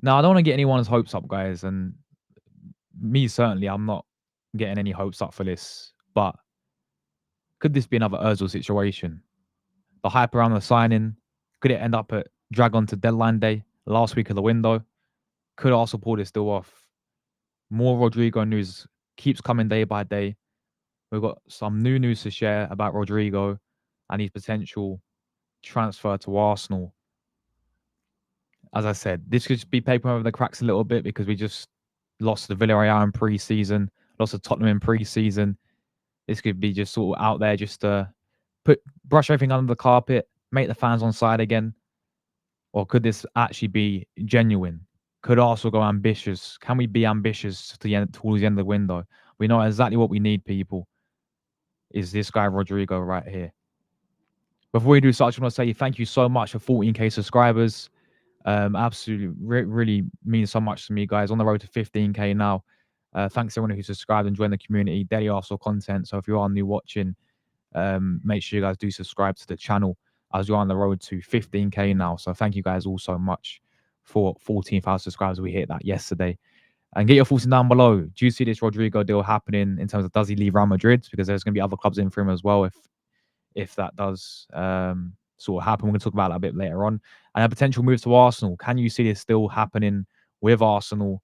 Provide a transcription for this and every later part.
Now, I don't want to get anyone's hopes up, guys, and me certainly, I'm not getting any hopes up for this. But could this be another Özil situation? The hype around the signing, could it end up at drag on to deadline day, last week of the window? Could Arsenal pull this deal off? More Rodrigo news keeps coming day by day. We've got some new news to share about Rodrigo and his potential transfer to Arsenal. As I said, this could just be paper over the cracks a little bit because we just lost to Villarreal in pre-season, lost to Tottenham in pre-season. This could be just sort of out there just to brush everything under the carpet, make the fans on side again. Or could this actually be genuine? Could Arsenal go ambitious? Can we be ambitious to the end, towards the end of the window? We know exactly what we need, people. Is this guy Rodrigo right here? Before we do so, I just want to say thank you so much for 14K subscribers. Absolutely, really means so much to me, guys. On the road to 15K now. Thanks to everyone who subscribed and joined the community. Daily Arsenal content. So if you are new watching, make sure you guys do subscribe to the channel as we're on the road to 15K now. So thank you guys all so much for 14,000 subscribers. We hit that yesterday. And get your thoughts down below. Do you see this Rodrigo deal happening in terms of does he leave Real Madrid? Because there's going to be other clubs in for him as well if that does sort of happen. We're going to talk about that a bit later on. And a potential move to Arsenal. Can you see this still happening with Arsenal?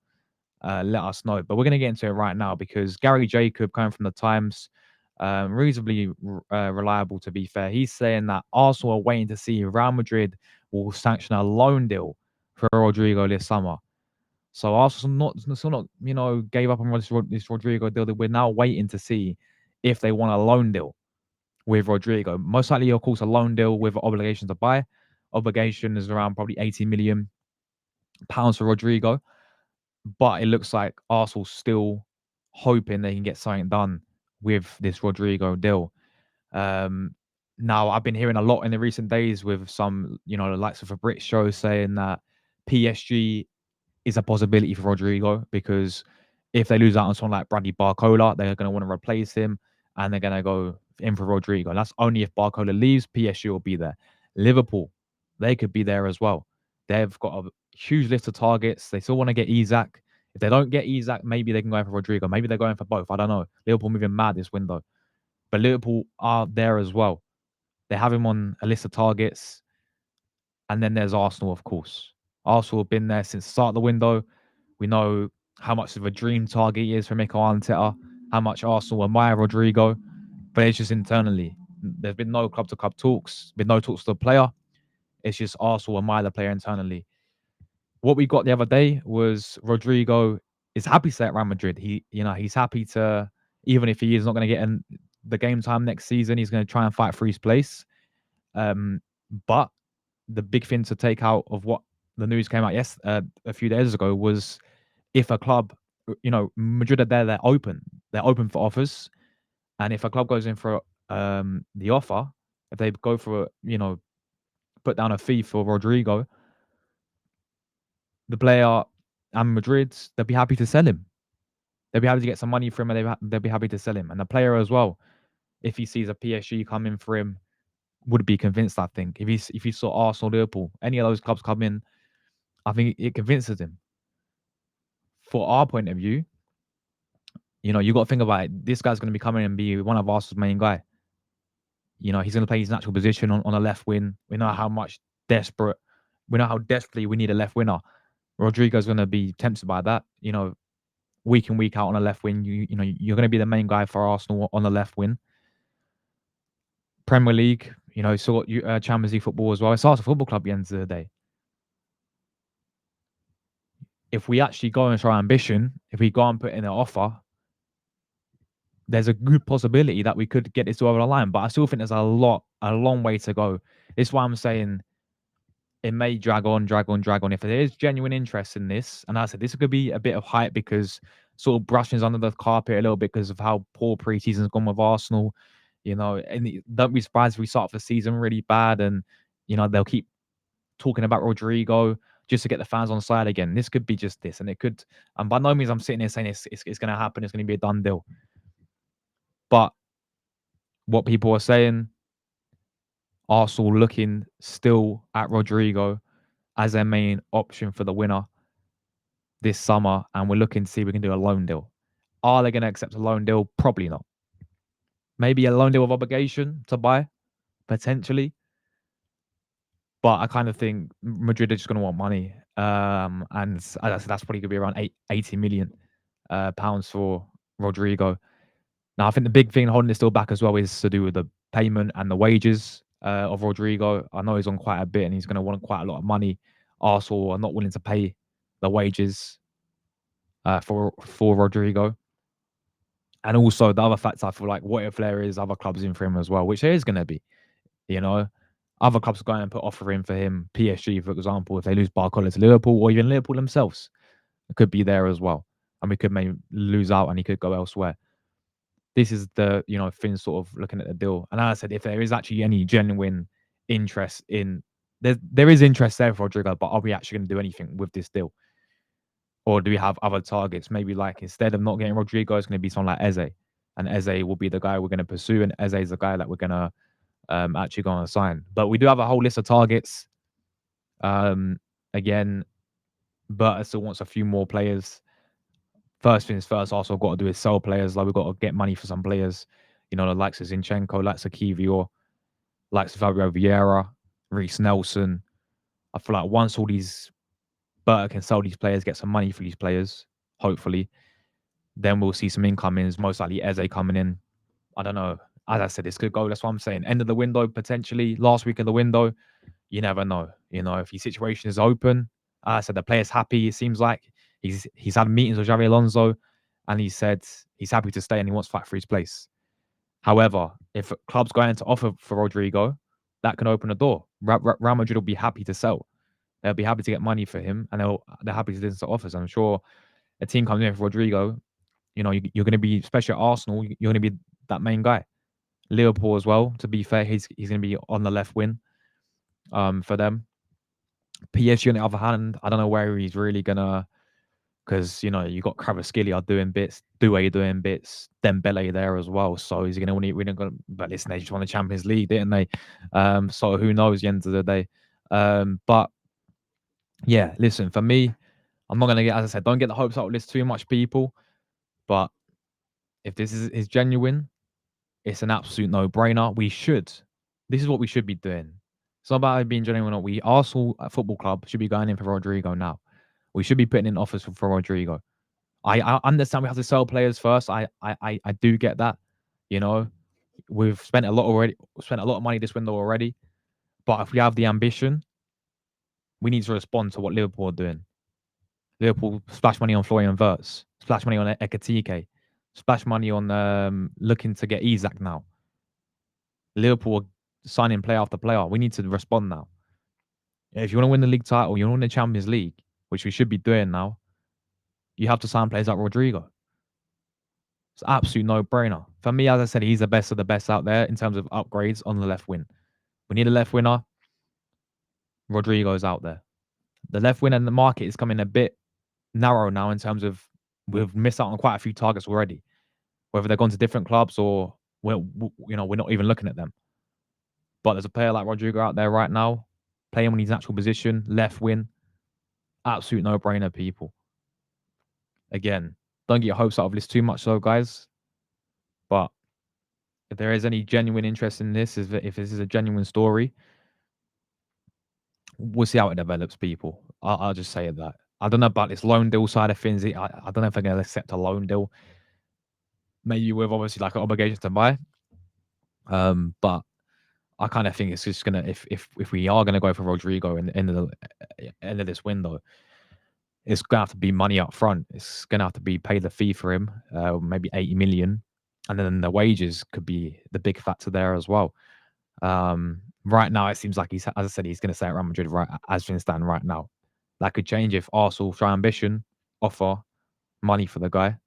Let us know. But we're going to get into it right now because Gary Jacob, coming from the Times, reasonably reliable to be fair. He's saying that Arsenal are waiting to see if Real Madrid will sanction a loan deal for Rodrigo this summer. So Arsenal still not gave up on this Rodrigo deal. That we're now waiting to see if they want a loan deal with Rodrigo. Most likely, of course, a loan deal with obligation to buy. Obligation is around probably £80 million for Rodrigo. But it looks like Arsenal still hoping they can get something done with this Rodrigo deal. Um, Now, I've been hearing a lot in the recent days with some, the likes of a Brit show saying that PSG is a possibility for Rodrigo because if they lose out on someone like Bradley Barcola, they're going to want to replace him and they're going to go in for Rodrigo. And that's only if Barcola leaves, PSG will be there. Liverpool, they could be there as well. They've got a huge list of targets. They still want to get Isak. If they don't get Isak, maybe they can go in for Rodrigo. Maybe they're going for both. I don't know. Liverpool moving mad this window. But Liverpool are there as well. They have him on a list of targets. And then there's Arsenal, of course. Arsenal have been there since the start of the window. We know how much of a dream target he is for Mikel Arteta, how much Arsenal admire Rodrigo, but it's just internally. There's been no club to club talks, been no talks to the player. It's just Arsenal admire the player internally. What we got the other day was Rodrigo is happy to stay at Real Madrid. He's happy to, even if he is not going to get in the game time next season, he's going to try and fight for his place. But the big thing to take out of what the news came out a few days ago was if a club, Madrid are there, they're open for offers, and if a club goes in for the offer, if they go for put down a fee for Rodrigo, the player and Madrid, they'll be happy to sell him. They'll be happy to get some money for him, and they'll be happy to sell him. And the player as well, if he sees a PSG come in for him, would be convinced. I think if he saw Arsenal, Liverpool, any of those clubs come in, I think it convinces him. For our point of view, you got to think about it. This guy's going to be coming and be one of Arsenal's main guy. He's going to play his natural position on a left wing. We know how desperately we need a left winger. Rodrigo's going to be tempted by that. Week in, week out on a left wing, you're going to be the main guy for Arsenal on the left wing. Premier League, so Champions League football as well. It's Arsenal Football Club at the end of the day. If we actually go and show our ambition, if we go and put in an offer, there's a good possibility that we could get this over the line. But I still think there's a long way to go. It's why I'm saying it may drag on. If there is genuine interest in this, and I said this could be a bit of hype because sort of brushing under the carpet a little bit because of how poor pre-season's gone with Arsenal. And don't be surprised if we start the season really bad and they'll keep talking about Rodrigo just to get the fans on side again. This could be just this, and it could. And by no means I'm sitting here saying it's going to happen. It's going to be a done deal. But what people are saying, Arsenal looking still at Rodrigo as their main option for the winner. this summer, and we're looking to see if we can do a loan deal. Are they going to accept a loan deal? Probably not. Maybe a loan deal with obligation to buy, potentially. But I kind of think Madrid are just going to want money. And as I said, that's probably going to be around 80 million pounds for Rodrigo. Now, I think the big thing holding this deal back as well is to do with the payment and the wages of Rodrigo. I know he's on quite a bit and he's going to want quite a lot of money. Arsenal are not willing to pay the wages for Rodrigo. And also the other fact, I feel like, what if there is other clubs in for him as well, which there is going to be, you know. Other clubs going and put offer in for him. PSG, for example, if they lose Barcola to Liverpool, or even Liverpool themselves, it could be there as well. And we could maybe lose out and he could go elsewhere. This is the, thing sort of looking at the deal. And as I said, if there is actually any genuine interest in, there is interest there for Rodrigo, but are we actually going to do anything with this deal? Or do we have other targets? Maybe like instead of not getting Rodrigo, it's going to be someone like Eze. And Eze will be the guy we're going to pursue. And Eze is the guy that we're going to actually go and sign. But we do have a whole list of targets. Again, but I still wants a few more players. First things first, also got to do is sell players. Like we've got to get money for some players. The likes of Zinchenko, likes of Kivior, likes of Fabio Vieira, Reece Nelson. I feel like once all these Berta can sell these players, get some money for these players, hopefully, then we'll see some incomings. Most likely Eze coming in. I don't know. As I said, this could go. That's what I'm saying. End of the window, potentially. Last week of the window. You never know. If your situation is open, as I said, the player's happy. It seems like he's had meetings with Xabi Alonso, and he said he's happy to stay and he wants to fight for his place. However, if clubs go into offer for Rodrigo, that can open a door. Real Madrid will be happy to sell. They'll be happy to get money for him, and they're happy to listen to offers. I'm sure a team comes in for Rodrigo. You're going to be, especially at Arsenal, you're going to be that main guy. Liverpool as well. To be fair, he's going to be on the left wing for them. PSG on the other hand, I don't know where he's really gonna, because you got Kvaratskhelia doing bits, Doué doing bits, Dembele there as well. So he's gonna want to. But listen, they just won the Champions League, didn't they? So who knows? The end of the day, but yeah, listen, for me, I'm not gonna get, as I said, don't get the hopes up with this too much, people. But if this is genuine, it's an absolute no-brainer. We should. This is what we should be doing. It's not about it being genuine or not. Arsenal Football Club should be going in for Rodrigo now. We should be putting in offers for Rodrigo. I understand we have to sell players first. I do get that. You know, we've spent a lot already. Spent a lot of money this window already. But if we have the ambition, we need to respond to what Liverpool are doing. Liverpool splash money on Florian Wirtz, splash money on Ekatike, splash money on looking to get Isak now. Liverpool are signing player after player. We need to respond now. If you want to win the league title, you want to win the Champions League, which we should be doing now, you have to sign players like Rodrigo. It's an absolute no-brainer. For me, as I said, he's the best of the best out there in terms of upgrades on the left wing. We need a left winger. Rodrigo's out there. The left wing and the market is coming a bit narrow now in terms of we've missed out on quite a few targets already. Whether they've gone to different clubs or we're not even looking at them. But there's a player like Rodrigo out there right now, playing in his natural position, left wing. Absolute no-brainer, people. Again, don't get your hopes out of this too much, though, guys. But if there is any genuine interest in this, if this is a genuine story, we'll see how it develops, people. I'll just say that. I don't know about this loan deal side of things. I don't know if they're going to accept a loan deal. Maybe with obviously like an obligation to buy. But I kind of think it's just gonna, if we are gonna go for Rodrigo in the end of this window, it's gonna have to be money up front. It's gonna have to be pay the fee for him, maybe 80 million, and then the wages could be the big factor there as well. Right now, it seems like as I said, he's gonna stay at Real Madrid right as things stand right now. That could change if Arsenal try ambition, offer money for the guy,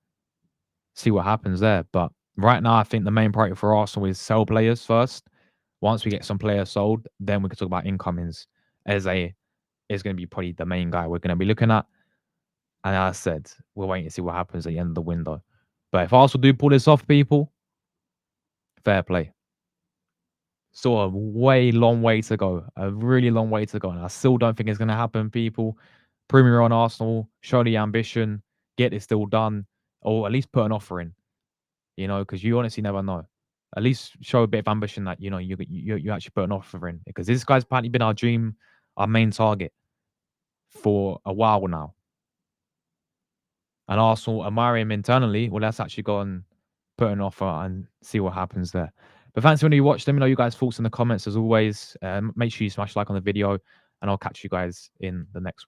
see what happens there. But right now, I think the main priority for Arsenal is sell players first. Once we get some players sold, then we can talk about incomings. Eze is going to be probably the main guy we're going to be looking at. And as I said, we're waiting to see what happens at the end of the window. But if Arsenal do pull this off, people, fair play. Still a long way to go. A really long way to go. And I still don't think it's going to happen, people. Prove me wrong, Arsenal. Show the ambition. Get this deal done, or at least put an offer in. Because you honestly never know. At least show a bit of ambition that you actually put an offer in, because this guy's apparently been our dream, our main target for a while now. And Arsenal admire him internally. Well, let's actually go and put an offer and see what happens there. But thanks for when you watched. Let me know you guys' thoughts in the comments as always. Make sure you smash like on the video, and I'll catch you guys in the next one.